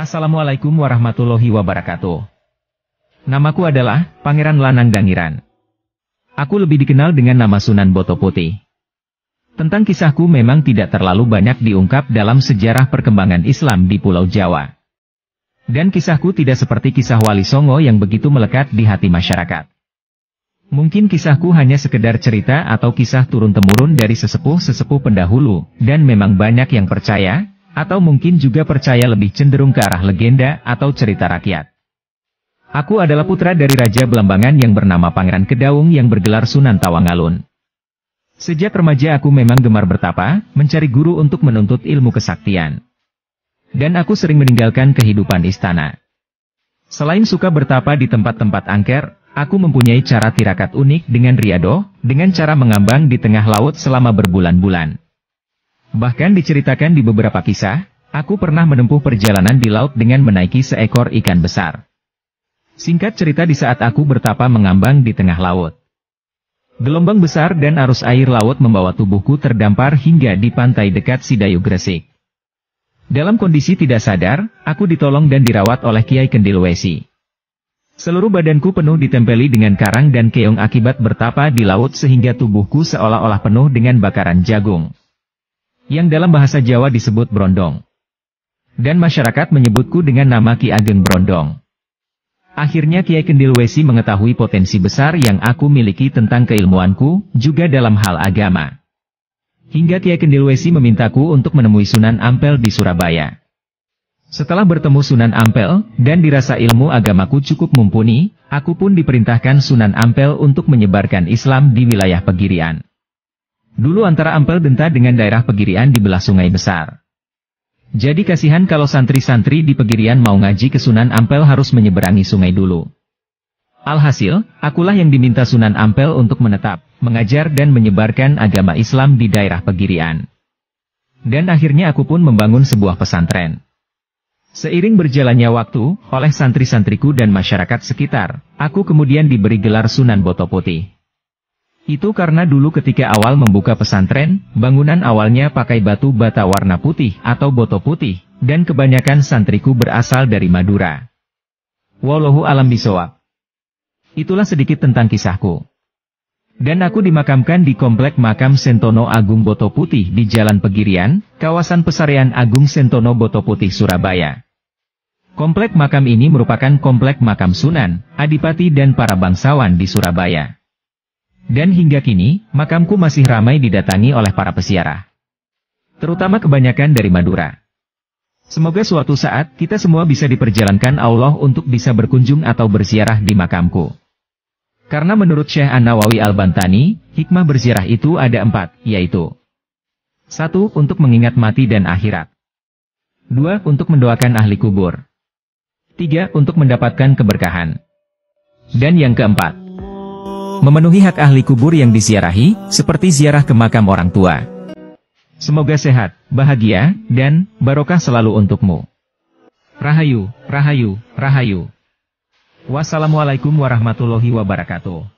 Assalamualaikum warahmatullahi wabarakatuh. Namaku adalah Pangeran Lanang Dangiran. Aku lebih dikenal dengan nama Sunan Boto Putih. Tentang kisahku memang tidak terlalu banyak diungkap dalam sejarah perkembangan Islam di Pulau Jawa. Dan kisahku tidak seperti kisah Wali Songo yang begitu melekat di hati masyarakat. Mungkin kisahku hanya sekedar cerita atau kisah turun-temurun dari sesepuh-sesepuh pendahulu, dan memang banyak yang percaya, atau mungkin juga percaya lebih cenderung ke arah legenda atau cerita rakyat. Aku adalah putra dari Raja Belambangan yang bernama Pangeran Kedaung yang bergelar Sunan Tawangalun. Sejak remaja aku memang gemar bertapa, mencari guru untuk menuntut ilmu kesaktian. Dan aku sering meninggalkan kehidupan istana. Selain suka bertapa di tempat-tempat angker, aku mempunyai cara tirakat unik dengan riado, dengan cara mengambang di tengah laut selama berbulan-bulan. Bahkan diceritakan di beberapa kisah, aku pernah menempuh perjalanan di laut dengan menaiki seekor ikan besar. Singkat cerita di saat aku bertapa mengambang di tengah laut. Gelombang besar dan arus air laut membawa tubuhku terdampar hingga di pantai dekat Sidayu Gresik. Dalam kondisi tidak sadar, aku ditolong dan dirawat oleh Kiai Kendil Wesi. Seluruh badanku penuh ditempeli dengan karang dan keong akibat bertapa di laut sehingga tubuhku seolah-olah penuh dengan bakaran jagung, yang dalam bahasa Jawa disebut brondong. Dan masyarakat menyebutku dengan nama Ki Ageng Brondong. Akhirnya Kiai Kendil Wesi mengetahui potensi besar yang aku miliki tentang keilmuanku, juga dalam hal agama. Hingga Kiai Kendil Wesi memintaku untuk menemui Sunan Ampel di Surabaya. Setelah bertemu Sunan Ampel, dan dirasa ilmu agamaku cukup mumpuni, aku pun diperintahkan Sunan Ampel untuk menyebarkan Islam di wilayah Pegirian. Dulu antara Ampel Denta dengan daerah Pegirian dibelah sungai besar. Jadi kasihan kalau santri-santri di Pegirian mau ngaji ke Sunan Ampel harus menyeberangi sungai dulu. Alhasil, akulah yang diminta Sunan Ampel untuk menetap, mengajar dan menyebarkan agama Islam di daerah Pegirian. Dan akhirnya aku pun membangun sebuah pesantren. Seiring berjalannya waktu, oleh santri-santriku dan masyarakat sekitar, aku kemudian diberi gelar Sunan Boto Putih. Itu karena dulu ketika awal membuka pesantren, bangunan awalnya pakai batu bata warna putih atau boto putih, dan kebanyakan santriku berasal dari Madura. Wallahu a'lam bishawab. Itulah sedikit tentang kisahku. Dan aku dimakamkan di Komplek Makam Sentono Agung Boto Putih di Jalan Pegirian, kawasan Pesarean Agung Sentono Boto Putih Surabaya. Komplek makam ini merupakan komplek makam Sunan, Adipati dan para bangsawan di Surabaya. Dan hingga kini, makamku masih ramai didatangi oleh para peziarah. Terutama kebanyakan dari Madura. Semoga suatu saat, kita semua bisa diperjalankan Allah untuk bisa berkunjung atau berziarah di makamku. Karena menurut Syekh An-Nawawi Al-Bantani, hikmah berziarah itu ada 4, yaitu 1. Untuk mengingat mati dan akhirat. 2. Untuk mendoakan ahli kubur. 3. Untuk mendapatkan keberkahan. Dan yang keempat, memenuhi hak ahli kubur yang diziarahi, seperti ziarah ke makam orang tua. Semoga sehat, bahagia, dan barokah selalu untukmu. Rahayu, rahayu, rahayu. Wassalamualaikum warahmatullahi wabarakatuh.